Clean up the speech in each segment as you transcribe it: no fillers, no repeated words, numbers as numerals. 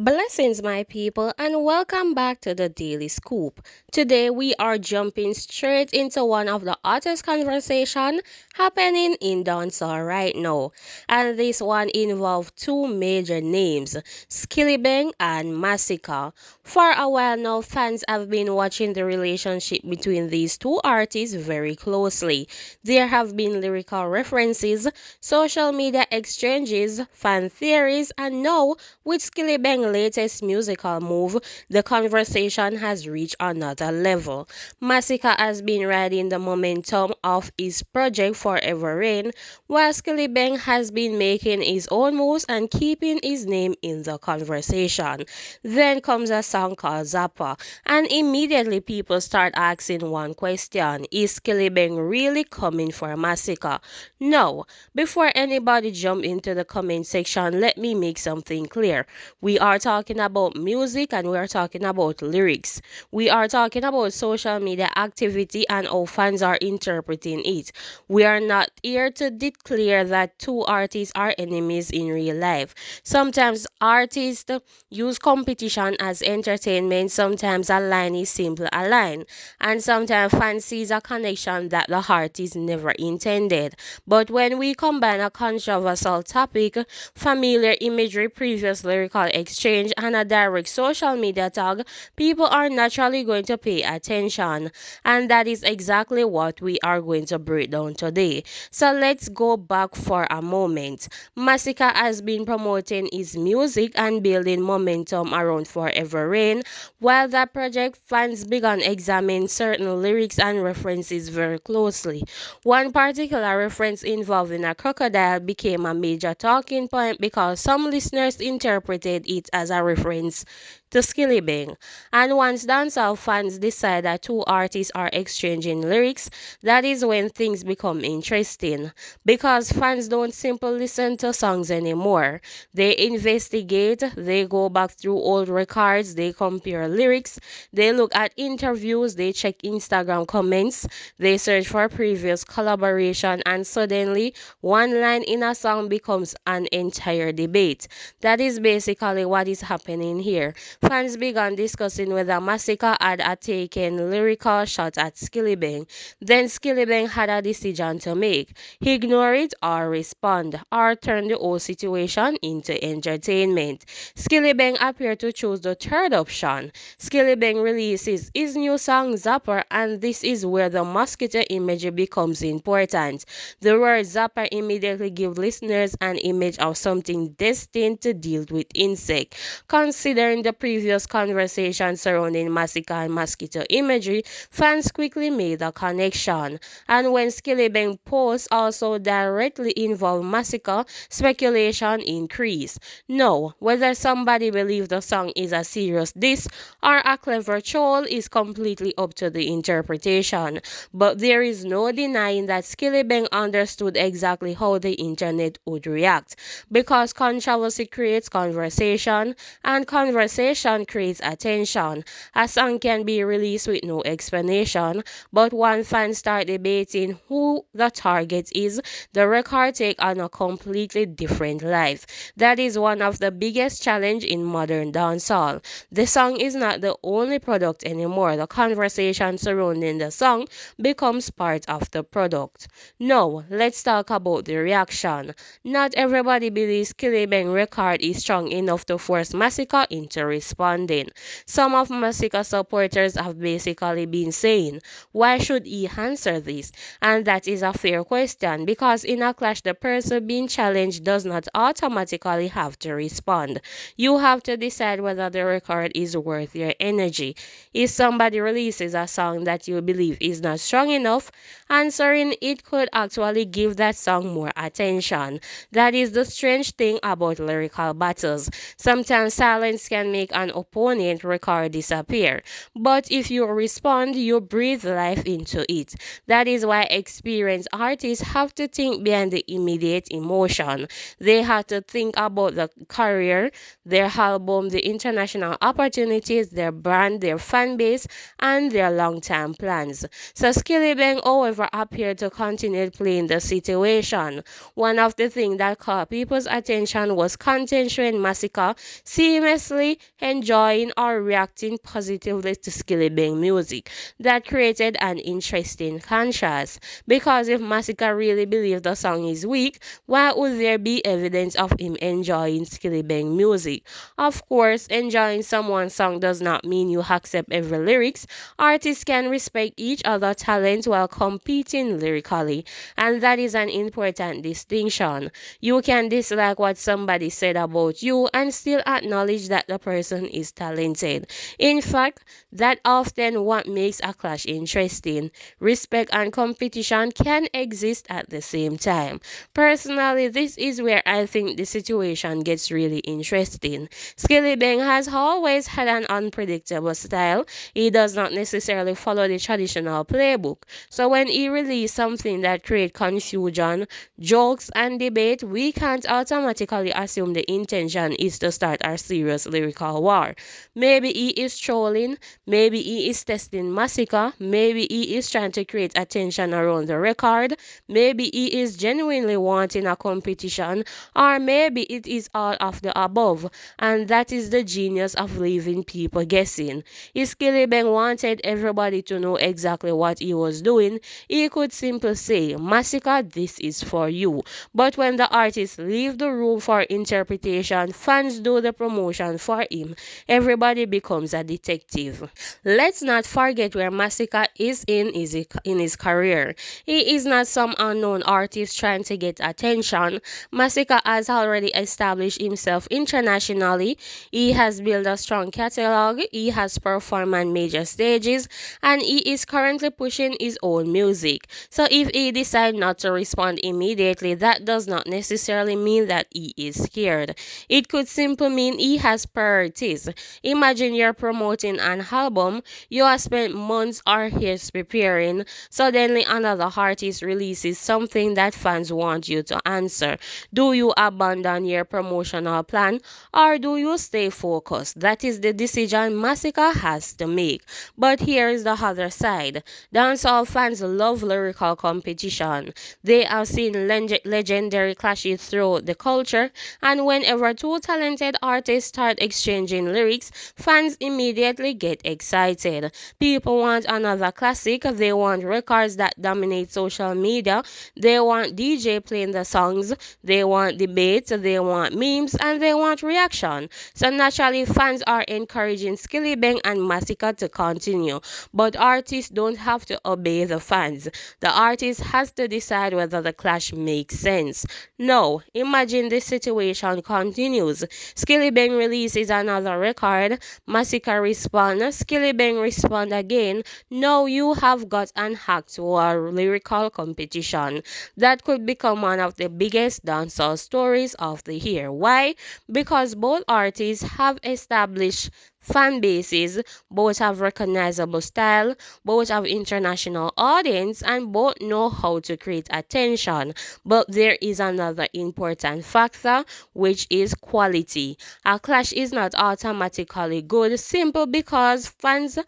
Blessings, my people, and welcome back to the Daily Scoop. Today, we are jumping straight into one of the hottest conversation happening in dancehall right now, and this one involves two major names, Skillibeng and Masicka. For a while now, fans have been watching the relationship between these two artists very closely. There have been lyrical references, social media exchanges, fan theories, and now with Skillibeng's latest musical move, the conversation has reached another level. Masicka has been riding the momentum of his project Forever Rain, while Skillibeng has been making his own moves and keeping his name in the conversation. Then comes a song called Zappa, and immediately people start asking one question: is Skillibeng really coming for Masicka? No. Before anybody jump into the comment section, let me make something clear. We are talking about music and we are talking about lyrics. We are talking about social media activity and how fans are interpreting it. We are not here to declare that two artists are enemies in real life. Sometimes artists use competition as entertainment, sometimes a line is simply a line, and sometimes fans sees a connection that the artist never intended. But when we combine a controversial topic, familiar imagery, previous lyrical exchange, and a direct social media tag, people are naturally going to pay attention. And that is exactly what we are going to break down today. So let's go back for a moment. Masicka has been promoting his music and building momentum around Forever Rain. While that project, fans began examining certain lyrics and references very closely. One particular reference involving a crocodile became a major talking point because some listeners interpreted it as a reference to Skillibeng. And once dancehall fans decide that two artists are exchanging lyrics, that is when things become interesting. Because fans don't simply listen to songs anymore. They investigate, they go back through old records, they compare lyrics, they look at interviews, they check Instagram comments, they search for previous collaboration, and suddenly one line in a song becomes an entire debate. That is basically what is happening here. Fans began discussing whether Masicka had a taken lyrical shot at Skillibeng. Then Skillibeng had a decision to make: ignore it or respond, or turn the whole situation into entertainment. Skillibeng appeared to choose the third option. Skillibeng releases his new song Zapper, and this is where the mosquito imagery becomes important. The word Zapper immediately gives listeners an image of something destined to deal with insect. Considering the previous conversation surrounding Masicka and mosquito imagery, fans quickly made a connection. And when Skillibeng posts also directly involve Masicka, speculation increased. Now, whether somebody believes the song is a serious diss or a clever troll is completely up to the interpretation. But there is no denying that Skillibeng understood exactly how the internet would react. Because controversy creates conversation, and conversation creates attention. A song can be released with no explanation, but when fans start debating who the target is, the record take on a completely different life. That is one of the biggest challenge in modern dancehall. The song is not the only product anymore. The conversation surrounding the song becomes part of the product. Now, let's talk about the reaction. Not everybody believes Skillibeng record is strong enough to force Masicka into responding. Some of Masicka supporters have basically been saying, why should he answer this? And that is a fair question, because in a clash the person being challenged does not automatically have to respond. You have to decide whether the record is worth your energy. If somebody releases a song that you believe is not strong enough, answering it could actually give that song more attention. That is the strange thing about lyrical battles. Sometimes silence can make an opponent record disappear, but if you respond, you breathe life into it. That is why experienced artists have to think beyond the immediate emotion. They have to think about the career, their album, the international opportunities, their brand, their fan base, and their long-term plans. So Skillibeng, however, appeared to continue playing the situation. One of the things that caught people's attention was content showing Masicka seamlessly enjoying or reacting positively to Skillibeng music. That created an interesting contrast, because if Masicka really believed the song is weak, why would there be evidence of him enjoying Skillibeng music? Of course, enjoying someone's song does not mean you accept every lyrics. Artists can respect each other's talent while competing lyrically, and that is an important distinction. You can dislike what somebody said about you and still acknowledge that the person is talented. In fact, that often what makes a clash interesting. Respect and competition can exist at the same time. Personally, this is where I think the situation gets really interesting. Skillibeng has always had an unpredictable style. He does not necessarily follow the traditional playbook. So when he releases something that creates confusion, jokes, and debate, we can't automatically assume the intention is to start a serious lyrical war. Maybe he is trolling, maybe he is testing Masicka, maybe he is trying to create attention around the record, maybe he is genuinely wanting a competition, or maybe it is all of the above. And that is the genius of leaving people guessing. If Skillibeng wanted everybody to know exactly what he was doing, he could simply say, Masicka, this is for you. But when the artist leave the room for interpretation, fans do the promotion for him. Everybody becomes a detective. Let's not forget where Masicka is in his career. He is not some unknown artist trying to get attention. Masicka has already established himself internationally. He has built a strong catalog, he has performed on major stages, and he is currently pushing his own music. So if he decides not to respond immediately, that does not necessarily mean that he is scared. It could simply mean he has priorities. Imagine you're promoting an album you have spent months or years preparing. Suddenly another artist releases something that fans want you to answer. Do you abandon your promotional plan, or do you stay focused? That is the decision Masicka has to make. But here is the other side. Dancehall fans love lyrical competition. They have seen legendary clashes throughout the culture, and whenever two talented artists start exchanging lyrics, fans immediately get excited. People want another classic, they want records that dominate social media, they want DJ playing the songs, they want debates, they want memes, and they want reaction. So naturally, fans are encouraging Skillibeng and Masicka to continue. But artists don't have to obey the fans. The artist has to decide whether the clash makes sense. No, imagine this situation continues. Skillibeng releases another record, Masicka responds, Skillibeng respond again. Now you have got an actual lyrical competition. That could become one of the biggest dancehall stories of the year. Why? Because both artists have established fan bases, both have recognizable style, both have international audience, and both know how to create attention. But there is another important factor, which is quality. A clash is not automatically good simply because fans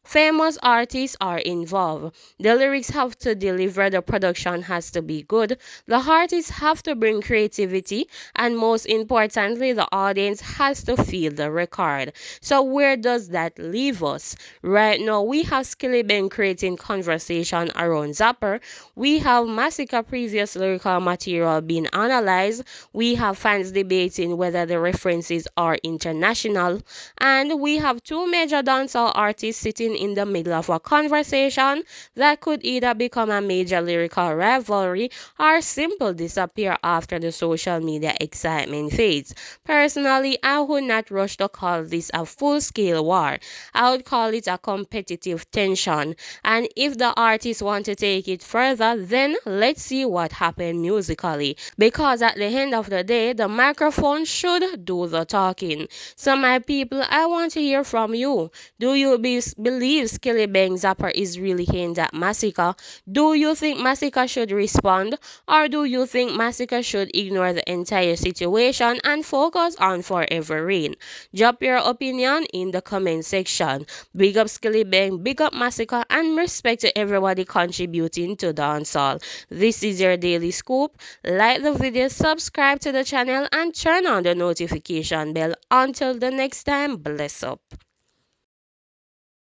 famous artists are involved. The lyrics have to deliver, the production has to be good, the artists have to bring creativity, and most importantly, the audience has to feel the record. So where does that leave us? Right now, we have Skillibeng creating conversation around Zapper. We have Masicka previous lyrical material being analyzed. We have fans debating whether the references are international. And we have two major dancehall artists sitting in the middle of a conversation that could either become a major lyrical rivalry or simply disappear after the social media excitement fades. Personally, I would not rush to call this a full-scale war. I would call it a competitive tension. And if the artists want to take it further, then let's see what happens musically. Because at the end of the day, the microphone should do the talking. So my people, I want to hear from you. Do you believe believe Skillibeng Zapper is really aimed at Masicka? Do you think Masicka should respond, or do you think Masicka should ignore the entire situation and focus on Forever Rain? Drop your opinion in the comment section. Big up Skillibeng, big up Masicka, and respect to everybody contributing to dancehall. This is your daily scoop. Like the video, subscribe to the channel, and turn on the notification bell. Until the next time, bless up.